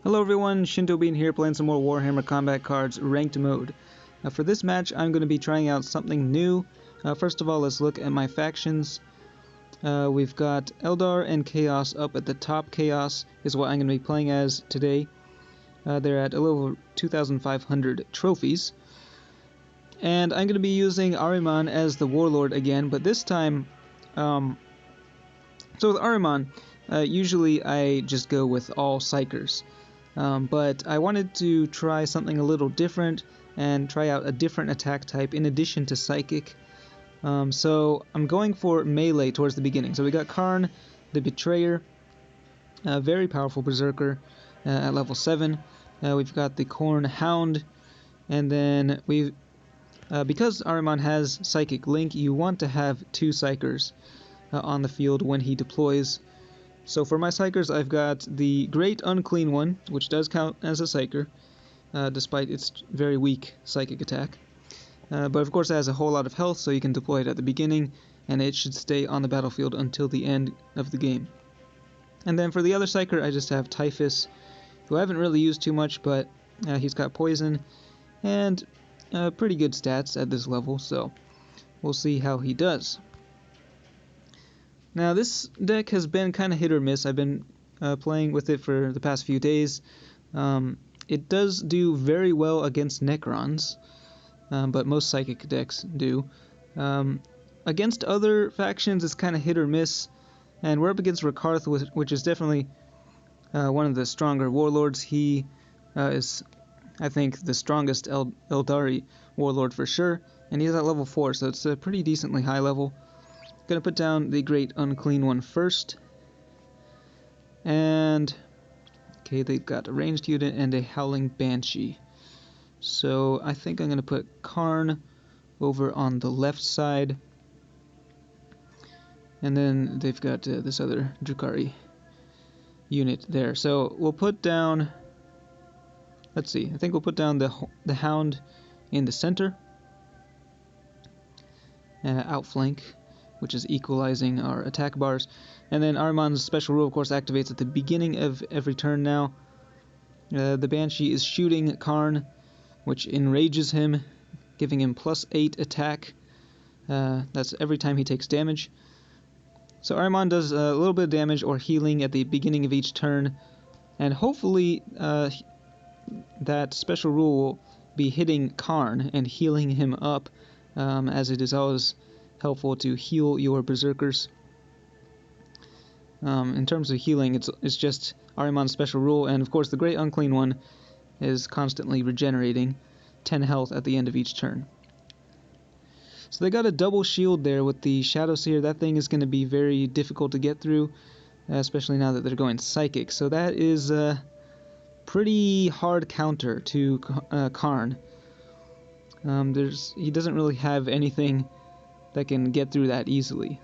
Hello everyone, Shinto Bean here playing some more Warhammer Combat Cards Ranked Mode. For this match I'm going to be trying out something new. First of all, let's look at my factions. We've got Eldar and Chaos up at the top. Chaos is what I'm going to be playing as today. They're at a little over 2,500 trophies. And I'm going to be using Ahriman as the Warlord again, but this time, so with Ahriman, usually I just go with all psykers. But I wanted to try something a little different and try out a different attack type in addition to psychic. So I'm going for melee towards the beginning. So we got Karn, the Betrayer, a very powerful berserker at level 7. We've got the Khorne Hound, and then because Ahriman has Psychic Link, you want to have 2 psykers on the field when he deploys. So for my psykers, I've got the Great Unclean One, which does count as a psyker, despite its very weak psychic attack. But of course it has a whole lot of health, so you can deploy it at the beginning, and it should stay on the battlefield until the end of the game. And then for the other psyker, I just have Typhus, who I haven't really used too much, but he's got poison and pretty good stats at this level, so we'll see how he does. Now this deck has been kind of hit or miss. I've been playing with it for the past few days. It does do very well against Necrons, but most psychic decks do. Against other factions it's kind of hit or miss, and we're up against Rakarth, which is definitely one of the stronger warlords. He is, I think, the strongest Eldari warlord for sure, and he's at level 4, so it's a pretty decently high level. Gonna put down the Great Unclean One first, and okay, they've got a ranged unit and a Howling Banshee. So I think I'm gonna put Karn over on the left side, and then they've got this other Drukhari unit there. So we'll put down, let's see, I think we'll put down the Hound in the center, outflank, which is equalizing our attack bars. And then Ahriman's special rule, of course, activates at the beginning of every turn now. The Banshee is shooting Karn, which enrages him, giving him +8 attack. That's every time he takes damage. So Ahriman does a little bit of damage or healing at the beginning of each turn, and hopefully that special rule will be hitting Karn and healing him up, as it is always helpful to heal your berserkers. In terms of healing, it's just Ahriman's special rule, and of course the Great Unclean One is constantly regenerating 10 health at the end of each turn. So they got a double shield there with the Shadow Seer. That thing is going to be very difficult to get through, especially now that they're going psychic. So that is a pretty hard counter to Karn. He doesn't really have anything that can get through that easily.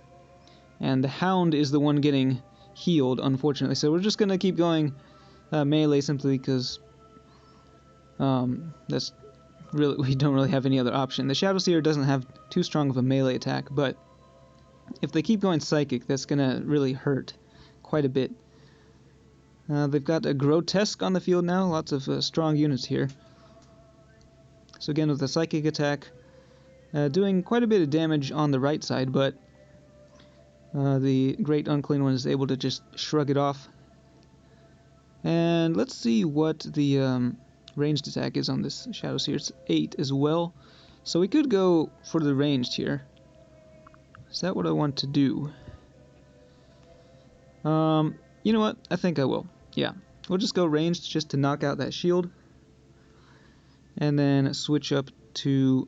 And the Hound is the one getting healed, unfortunately. So we're just going to keep going melee simply because that's really, we don't really have any other option. The Shadow Seer doesn't have too strong of a melee attack, but if they keep going psychic, that's going to really hurt quite a bit. They've got a Grotesque on the field now, lots of strong units here. So again, with the psychic attack, doing quite a bit of damage on the right side, but the Great Unclean One is able to just shrug it off. And let's see what the ranged attack is on this Shadow Seer. It's 8 as well, so we could go for the ranged here. Is that what I want to do? You know what? I think I will. Yeah, we'll just go ranged just to knock out that shield, and then switch up to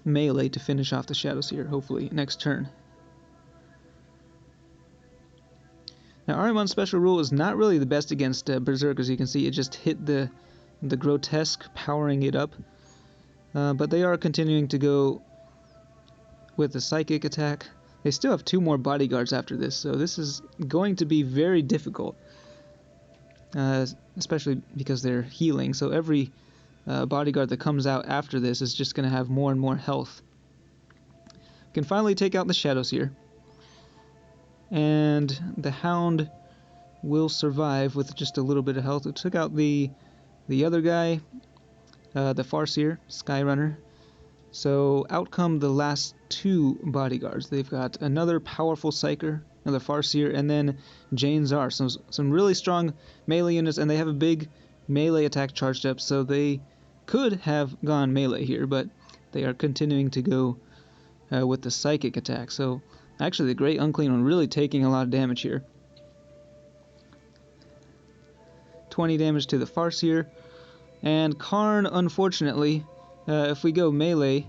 melee to finish off the Shadow Seer, hopefully next turn. Now Ahriman's special rule is not really the best against berserkers. You can see it just hit the Grotesque, powering it up. But they are continuing to go with the psychic attack. They still have 2 more bodyguards after this, so this is going to be very difficult, especially because they're healing. So every bodyguard that comes out after this is just going to have more and more health. We can finally take out the Shadow Seer, and the Hound will survive with just a little bit of health. We took out the other guy, the Farseer, Skyrunner. So out come the last two bodyguards. They've got another powerful psyker, another Farseer, and then Jane Czar. So some really strong melee units, and they have a big melee attack charged up, so they could have gone melee here, but they are continuing to go with the psychic attack. So actually the Great Unclean One really taking a lot of damage here. 20 damage to the Farseer. And Karn, unfortunately, if we go melee,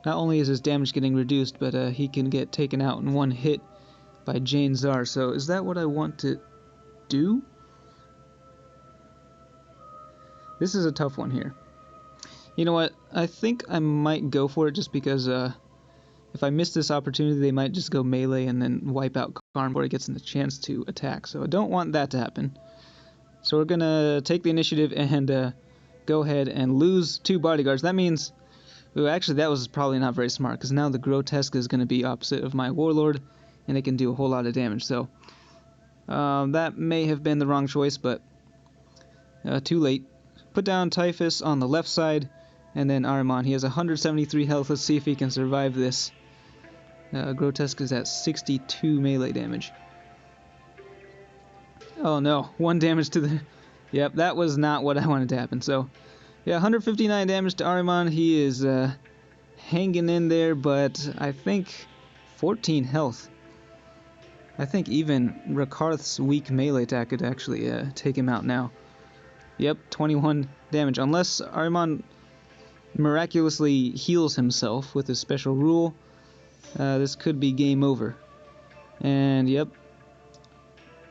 not only is his damage getting reduced, but he can get taken out in one hit by Jane Czar. So is that what I want to do? This is a tough one here. You know what? I think I might go for it just because if I miss this opportunity, they might just go melee and then wipe out Karn before he gets the chance to attack. So I don't want that to happen. So we're going to take the initiative and go ahead and lose two bodyguards. That means... Ooh, actually, that was probably not very smart, because now the Grotesque is going to be opposite of my Warlord, and it can do a whole lot of damage. So that may have been the wrong choice, but too late. Put down Typhus on the left side, and then Ahriman. He has 173 health. Let's see if he can survive this. Grotesque is at 62 melee damage. Oh no, 1 damage to the... Yep, that was not what I wanted to happen. So, yeah, 159 damage to Ahriman. He is hanging in there, but I think 14 health. I think even Rakarth's weak melee attack could actually take him out now. Yep, 21 damage. Unless Ahriman miraculously heals himself with his special rule, this could be game over. And yep,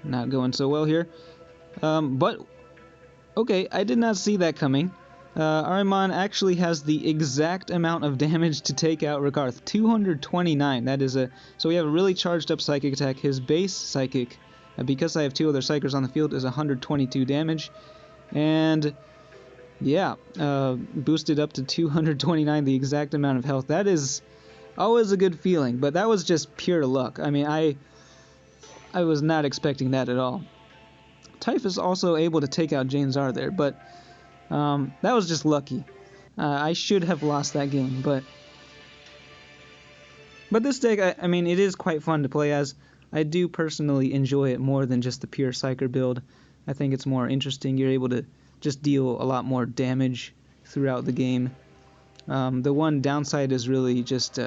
not going so well here. But, okay, I did not see that coming. Ahriman actually has the exact amount of damage to take out Rakarth. 229. That is a... So we have a really charged up psychic attack. His base psychic, because I have two other psychers on the field, is 122 damage. And yeah, boosted up to 229, the exact amount of health. That is always a good feeling, but that was just pure luck. I mean, I was not expecting that at all. Typhus also able to take out Jane Czar there, but that was just lucky. I should have lost that game, but this deck, I mean, it is quite fun to play as. I do personally enjoy it more than just the pure psyker build. I think it's more interesting. You're able to just deal a lot more damage throughout the game. The one downside is really just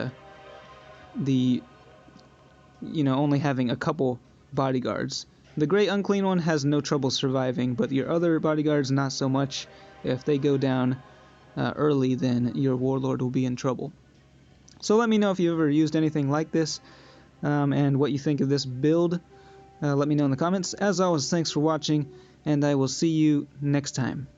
the, only having a couple bodyguards. The Great Unclean One has no trouble surviving, but your other bodyguards not so much. If they go down early, then your Warlord will be in trouble. So let me know if you've ever used anything like this and what you think of this build. Let me know in the comments. As always, thanks for watching, and I will see you next time.